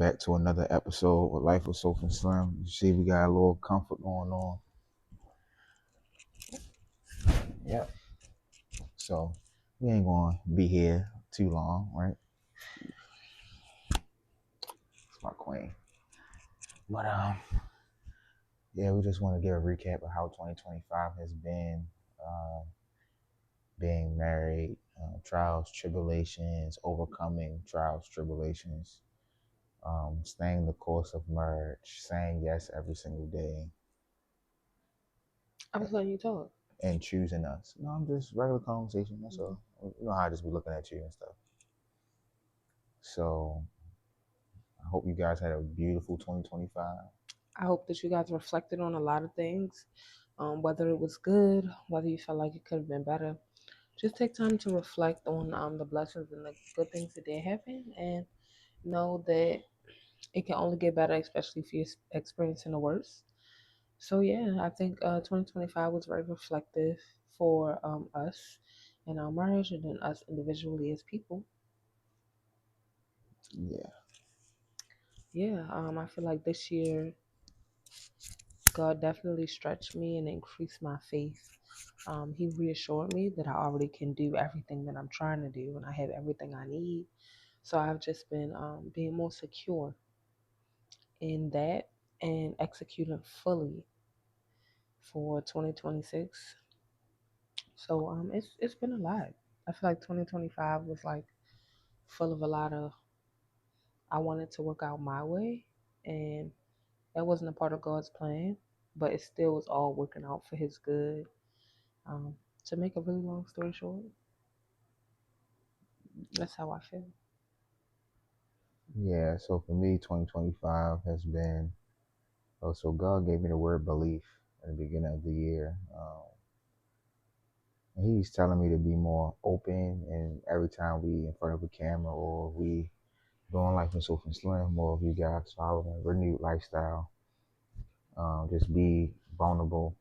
Back to another episode of Life with Soap and Slim. You see, we got a little comfort going on. Yep. So we ain't gonna be here too long, right? It's my queen. But yeah, we just want to give a recap of how 2025 has been. Uh, being married, trials, tribulations, overcoming trials, tribulations, staying the course of marriage, saying yes every single day, I was letting you talk. and choosing us. No, I'm just regular conversation. That's all. You know how I just be looking at you and stuff. So I hope you guys had a beautiful 2025. I hope that you guys reflected on a lot of things, whether it was good, whether you felt like it could have been better. Just take time to reflect on the blessings and the good things that did happen, and know that it can only get better, especially if you're experiencing the worst. So yeah, I think 2025 was very reflective for us and our marriage, and then us individually as people. Yeah. Yeah, I feel like this year God definitely stretched me and increased my faith. He reassured me that I already can do everything that I'm trying to do and I have everything I need. So I've just been being more secure in that and executing fully for 2026. So it's been a lot. I feel like 2025 was like full of a lot of I wanted to work out my way, and that wasn't a part of God's plan, but it still was all working out for His good. Um, to make a really long story short, that's how I feel. Yeah. So for me, 2025 has been, oh, so God gave me the word belief at the beginning of the year. And He's telling me to be more open. And every time we in front of a camera or we doing Life and Soap and Slim, or if you guys following a renewed lifestyle, just be vulnerable,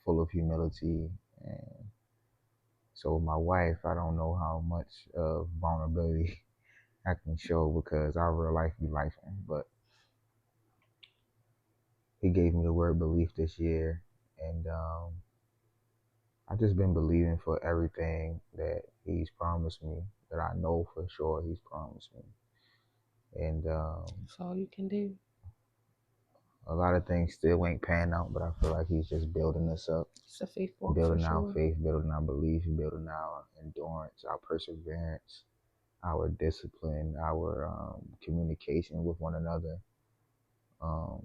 full of humility. And so my wife, I don't know how much of vulnerability I can show because our real life be life. But He gave me the word belief this year, and I've just been believing for everything that He's promised me, that I know for sure He's promised me. And That's all you can do. a lot of things still ain't pan out, but I feel like He's just building us up, It's a faith walk for building our sure. faith, building our belief, building our endurance, our perseverance, our discipline, our communication with one another, um,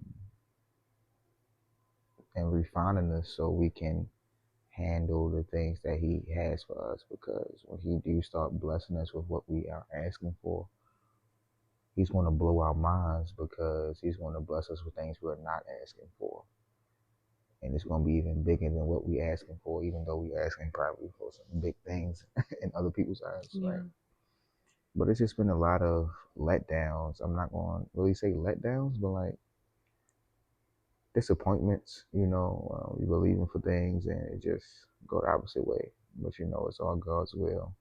and refining us so we can handle the things that He has for us. Because when He do start blessing us with what we are asking for, He's going to blow our minds, because He's going to bless us with things we're not asking for. And it's going to be even bigger than what we asking for, even though we asking probably for some big things in other people's eyes, right? Yeah. But it's just been a lot of letdowns. I'm not going to really say letdowns, but like disappointments. You believing for things and it just go the opposite way. But it's all God's will.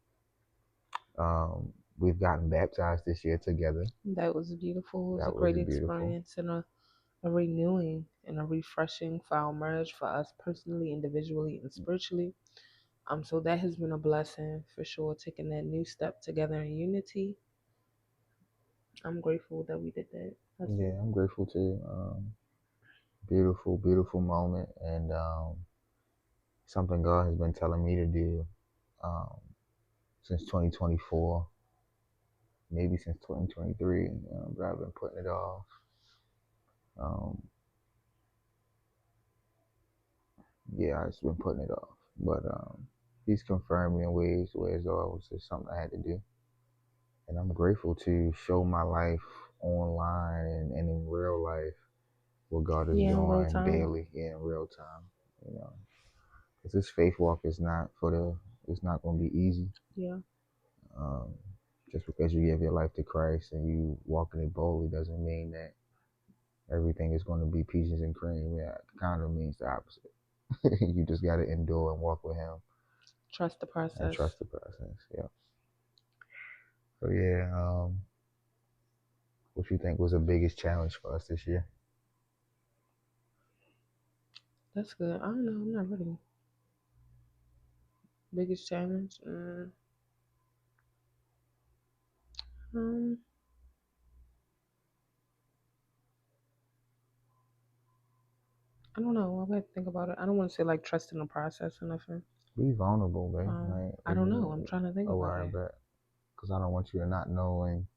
We've gotten baptized this year together. That was beautiful. It was a That was great beautiful. experience and a renewing and a refreshing for our marriage, for us personally, individually, and spiritually. So that has been a blessing for sure, taking that new step together in unity. I'm grateful that we did that. That's it. Yeah, I'm grateful too. Beautiful, beautiful moment, and something God has been telling me to do um, since 2024, maybe since 2023, but I've been putting it off. Um, yeah, I've just been putting it off, but He's confirmed me in ways where as though it was just something I had to do, and I'm grateful to show my life online and in real life what God is Yeah, in real doing time. daily, yeah, in real time. You know, because this faith walk is not for the. It's not going to be easy. Yeah. Um, just because you give your life to Christ and you walk in it boldly doesn't mean that everything is going to be peaches and cream. Yeah, it kind of means the opposite. You just got to endure and walk with Him Trust the and process. trust the process. Yeah. So yeah, What you think was the biggest challenge for us this year? That's good. I don't know. I'm not ready. Biggest challenge? Um, I don't know. I got to think about it. I don't want to say like trust in the process or nothing. Be vulnerable, babe. Like, I don't know. I'm trying to think about I it. bet. Because I don't want you to not knowing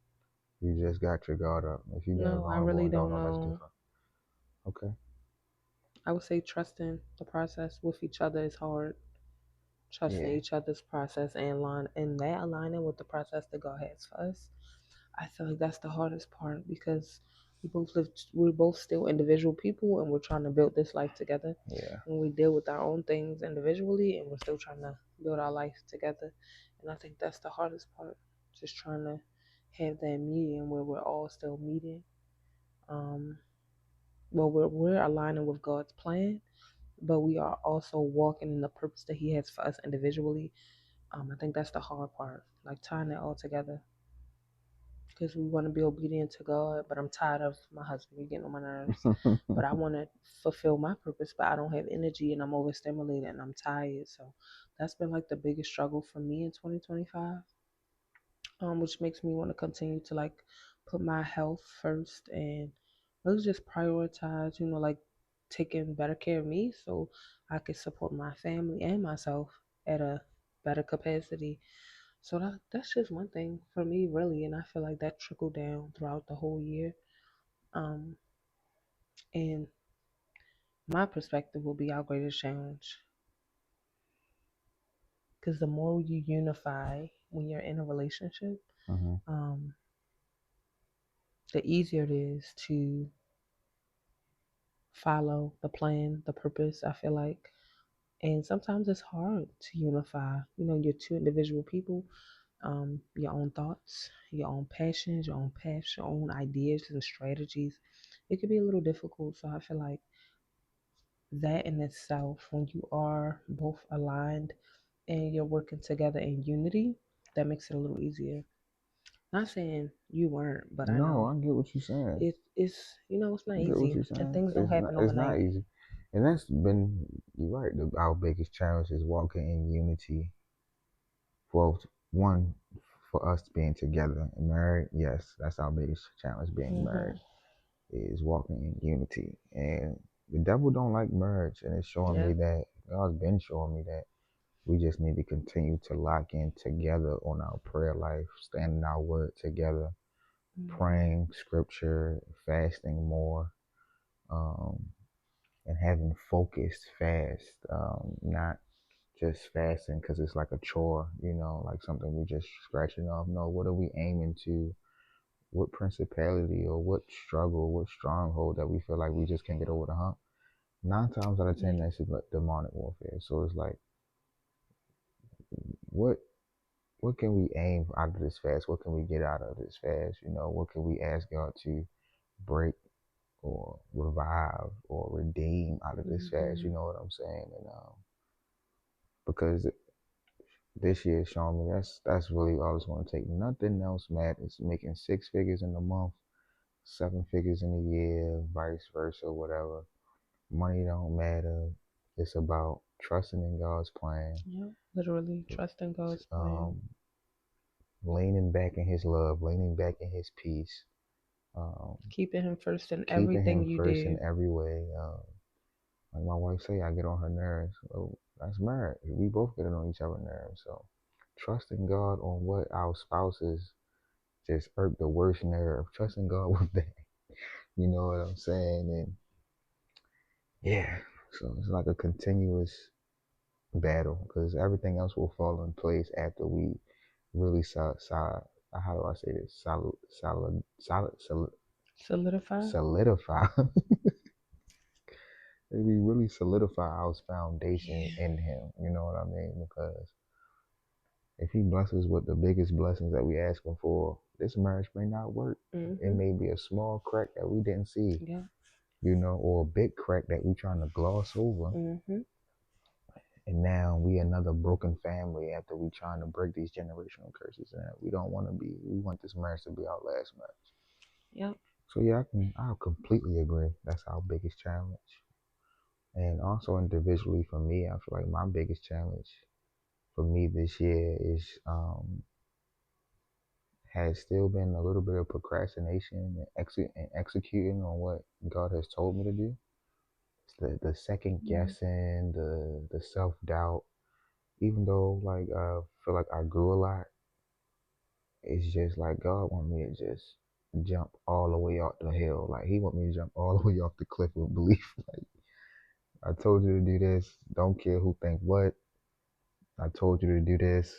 you just got your guard up. If you being No, I vulnerable really and don't don't know, that's know. different. Okay. I would say trusting the process with each other is hard. Trusting Yeah. each other's process and that aligning with the process that God has for us. I feel like that's the hardest part because we're both still individual people and we're trying to build this life together. Yeah. And we deal with our own things individually and we're still trying to build our life together. And I think that's the hardest part. Just trying to have that meeting where we're all still meeting. Um, well, we're aligning with God's plan, but we are also walking in the purpose that He has for us individually. I think that's the hard part, like tying it all together. Because we want to be obedient to God, but I'm tired of my husband. You're getting on my nerves. But I want to fulfill my purpose, but I don't have energy and I'm overstimulated and I'm tired. So that's been like the biggest struggle for me in 2025, which makes me want to continue to like put my health first and really just prioritize, like taking better care of me so I can support my family and myself at a better capacity. So that's just one thing for me, really, and I feel like that trickled down throughout the whole year. Um, and my perspective will be our greatest challenge because the more you unify when you're in a relationship, Mm-hmm. um, the easier it is to follow the plan, the purpose. I feel like, and sometimes it's hard to unify. You're two individual people, your own thoughts, your own passions, your own paths, your own ideas and strategies. It could be a little difficult. So I feel like that in itself, when you are both aligned and you're working together in unity, that makes it a little easier. Not saying you weren't, but I No, know I get what you're saying. it's not I get what easy you're and saying. things don't happen It's not overnight. easy, and that's been you're right. Our biggest challenge is walking in unity. For one, for us being together and married, yes, that's our biggest challenge. Being Hmm. married is walking in unity, and the devil don't like marriage, and it's showing me Yeah. that God's been showing me that we just need to continue to lock in together on our prayer life, standing our word together, Hmm. praying scripture, fasting more, um, and having focused fast, not just fasting because it's like a chore, like something we just scratching off. No, what are we aiming to? What principality or what struggle, what stronghold that we feel like we just can't get over the hump? 9 times out of 10, Yeah. that's like demonic warfare. So it's like, what what can we aim out of this fast? What can we get out of this fast? What can we ask God to break or revive or redeem out of this fast? Hmm. You know what I'm saying? And because this year showing me that's really all it's going to take. Nothing else matters. Making 6 figures in a month, 7 figures in a year, vice versa, whatever. Money don't matter. It's about trusting in God's plan, Yeah. Literally trusting God's plan, um, leaning back in His love, leaning back in His peace, um, keeping Him first in keeping everything Him you first in do. every way. Like my wife say, I get on her nerves. Oh, that's marriage. We both get on each other's nerves. So trusting God on what our spouses just irk the worst nerve. Trusting God with that. You know what I'm saying? And yeah, so it's like a continuous battle because everything else will fall in place after we really how do I say this? Solidify. Solidify. We really solidify our foundation Yeah. in Him. You know what I mean? Because if He blesses with the biggest blessings that we ask Him for, this marriage may not work. It Hmm. may be a small crack that we didn't see, Yeah. or a big crack that we trying to gloss over. Hmm. And now we another broken family after we trying to break these generational curses. And we don't want to be. We want this marriage to be our last marriage. Yep. So yeah, I completely agree. That's our biggest challenge. And also individually for me, I feel like my biggest challenge for me this year is has still been a little bit of procrastination and, and executing on what God has told me to do. It's the second Yeah. guessing, the self doubt. Even though like I feel like I grew a lot, it's just like God want me to just jump all the way off the hill. Like He want me to jump all the way off the cliff with belief. Like I told you to do this. Don't care who think what. I told you to do this.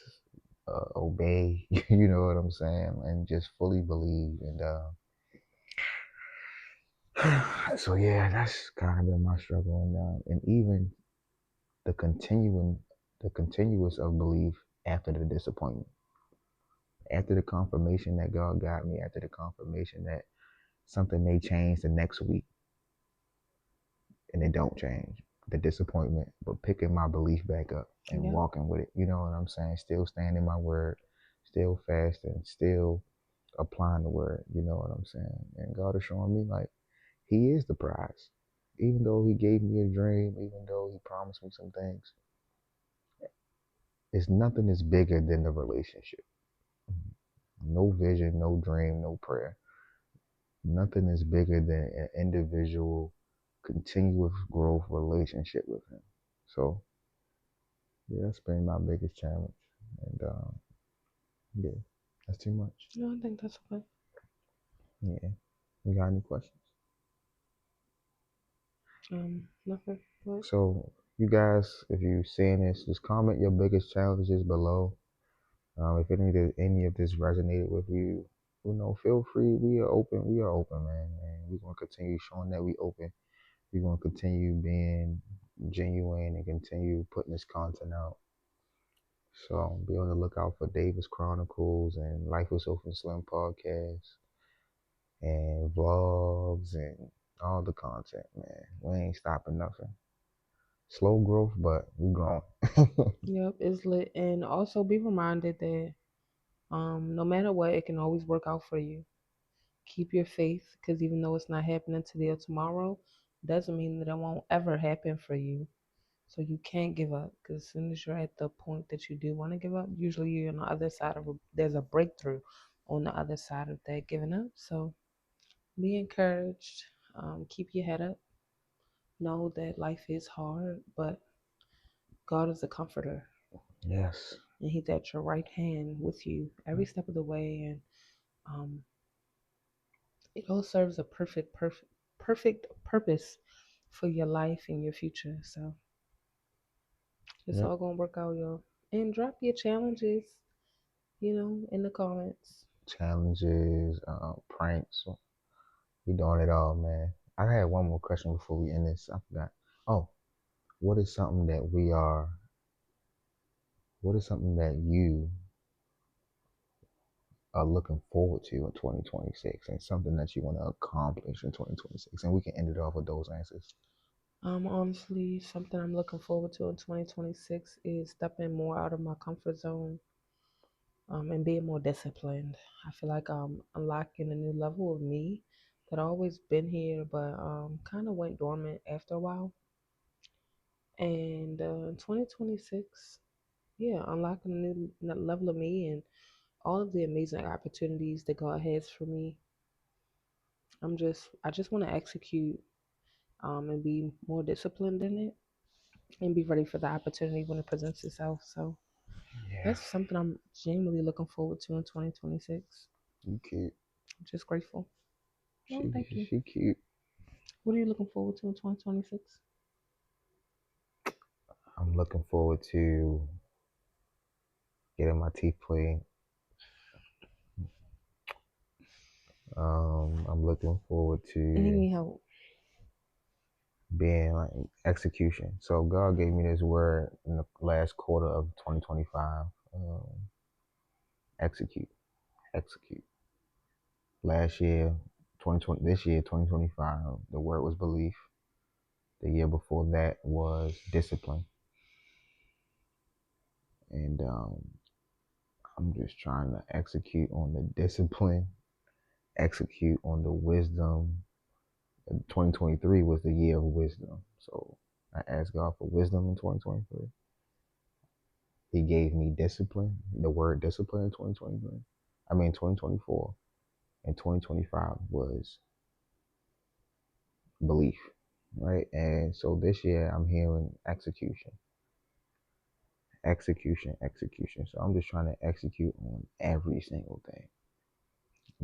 Obey. You know what I'm saying? And just fully believe. And so yeah, that's kind of been my struggle. And even the continuing, the continuous of belief after the disappointment, after the confirmation that God got me, after the confirmation that something may change the next week, and it don't change. The disappointment, but picking my belief back up and Yep. walking with it. You know what I'm saying? Still standing my word, still fasting, still applying the word. You know what I'm saying? And God is showing me like He is the prize. Even though He gave me a dream, even though He promised me some things, it's nothing is bigger than the relationship. No vision, no dream, no prayer. Nothing is bigger than an individual, continuous growth relationship with Him. So yeah, that's been my biggest challenge. And yeah, that's too much. No, I think that's okay. Yeah. You got any questions? Nothing. What? So you guys, if you're seeing this, just comment your biggest challenges below. If any of this resonated with you, feel free. We are open. We are open, man. And we're gonna continue showing that we open. We're gonna continue being genuine and continue putting this content out. So be on the lookout for Davis Chronicles and Life with Sophie Slim podcast and vlogs and all the content, man. We ain't stopping nothing. Slow growth, but we growing. Yep, it's lit. And also be reminded that no matter what, it can always work out for you. Keep your faith, because even though it's not happening today or tomorrow, doesn't mean that it won't ever happen for you. So you can't give up, because as soon as you're at the point that you do want to give up, usually you're on the other side of there's a breakthrough on the other side of that giving up. So be encouraged. Keep your head up. Know that life is hard, but God is a comforter, Yes. and He's at your right hand with you every step of the way. And um, it all serves a perfect purpose for your life and your future. So it's Yep. all gonna work out, y'all. And drop your challenges, in the comments. Challenges, pranks. We doing it all, man. I had one more question before we end this. I forgot. Oh, what is something that we are? What is something that you are looking forward to in 2026, and something that you want to accomplish in 2026? And we can end it off with those answers. Honestly, something I'm looking forward to in 2026 is stepping more out of my comfort zone, and being more disciplined. I feel like I'm unlocking a new level of me that always been here, but kind of went dormant after a while. And 2026, yeah, unlocking a new level of me and all of the amazing opportunities that God has for me. I just want to execute, and be more disciplined in it and be ready for the opportunity when it presents itself. So Yeah, that's something I'm genuinely looking forward to in 2026. you cute. I'm just grateful. Oh, She thank you. she cute. What are you looking forward to in 2026? I'm looking forward to getting my teeth cleaned. I'm looking forward And you to need help. being like execution. So God gave me this word in the last quarter of 2025. Execute, execute. Last year, 2020. This year, 2025. The word was belief. The year before that was discipline, and I'm just trying to execute on the discipline execute on the wisdom. 2023 was the year of wisdom. So I asked God for wisdom in 2023. He gave me discipline, the word discipline in 2023. I mean 2024. And 2025 was belief, right? And so this year I'm hearing execution, execution, execution. So I'm just trying to execute on every single thing,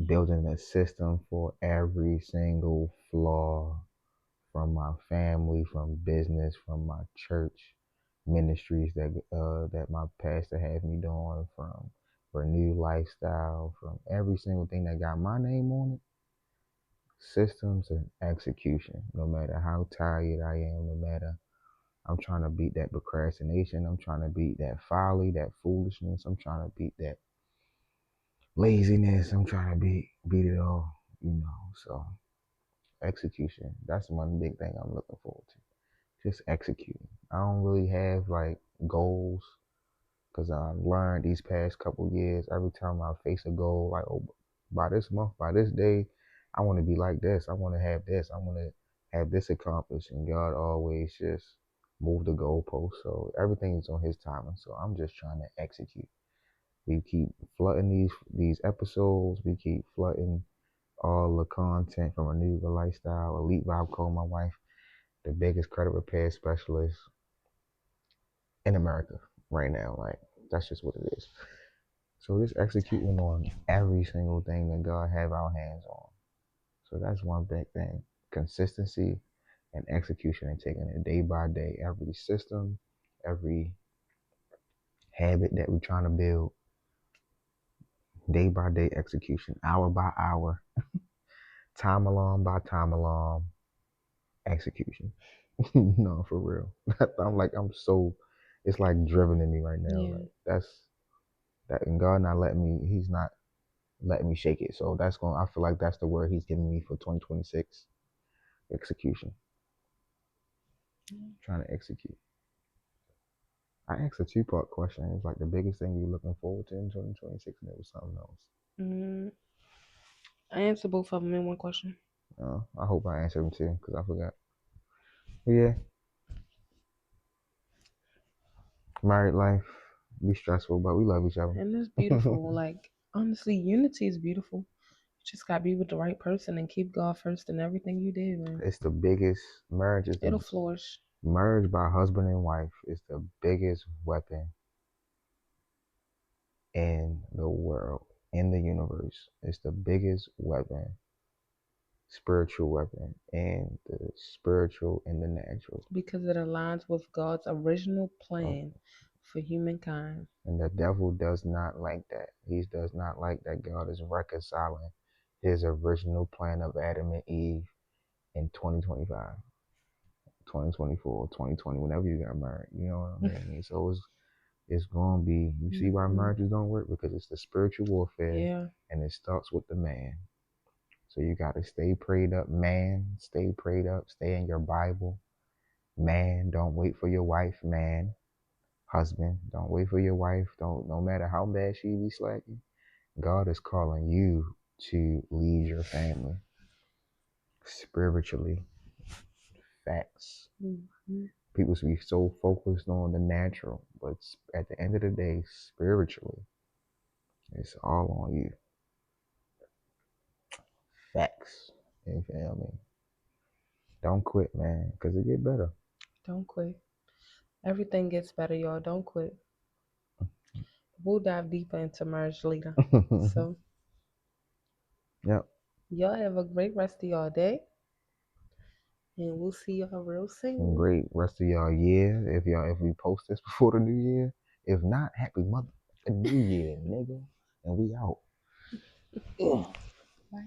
building a system for every single flaw from my family, from business, from my church ministries that my pastor had me doing, from Renew Lifestyle, from every single thing that got my name on it. Systems and execution. No matter how tired I am, no matter I'm trying to beat that procrastination, I'm trying to beat that folly, that foolishness, I'm trying to beat that laziness, I'm trying to beat it all, So execution. That's one big thing I'm looking forward to. Just executing. I don't really have like goals because I've learned these past couple years. Every time I face a goal, like by this month, by this day, I want to be like this. I want to have this. I want to have this accomplished. And God always just move the goalpost. So everything is on His timing. So I'm just trying to execute. We keep flooding these episodes. We keep flooding all the content from Renew the Lifestyle, Elite Vibe Code, my wife, the biggest credit repair specialist in America right now. Like that's just what it is. So just executing on every single thing that God have our hands on. So that's one big thing. Consistency and execution and taking it day by day. Every system, every habit that we're trying to build, day by day execution, hour by hour, time alarm by time alarm, execution. No, for real. It's like driven in me right now. Yeah. Like that, and God not letting me, He's not letting me shake it. So I feel like that's the word He's giving me for 2026. Execution. Trying to execute. I asked a two-part question. It was like the biggest thing you're looking forward to in 2026, and it was something else. I answered both of them in one question. I hope I answered them too, because I forgot. But yeah. Married life, be stressful, but we love each other. And it's beautiful. Like, honestly, unity is beautiful. You just gotta be with the right person and keep God first in everything you do, man. It's the biggest It'll flourish. Marriage by husband and wife is the biggest weapon in the world, in the universe. It's the biggest weapon, spiritual weapon, and the spiritual and the natural. Because it aligns with God's original plan for humankind. And the devil does not like that. He does not like that God is reconciling His original plan of Adam and Eve in 2025, 2024, 2020, whenever you got married. You know what I mean? So it's going to be, you see why marriages don't work? Because it's the spiritual warfare, and it starts with the man. So you got to stay prayed up, man. Stay prayed up. Stay in your Bible. Man, don't wait for your wife, man. Husband, don't wait for your wife. No matter how bad she be slacking, God is calling you to lead your family spiritually. Facts. People be so focused on the natural, but at the end of the day, spiritually, it's all on you. Facts. You feel me? Don't quit, man, because it get better. Don't quit. Everything gets better, y'all. Don't quit. We'll dive deeper into marriage later. So, yep. Y'all have a great rest of y'all day. And we'll see y'all real soon. Great rest of y'all year. If we post this before the new year. If not, happy New Year, nigga. And we out. Bye.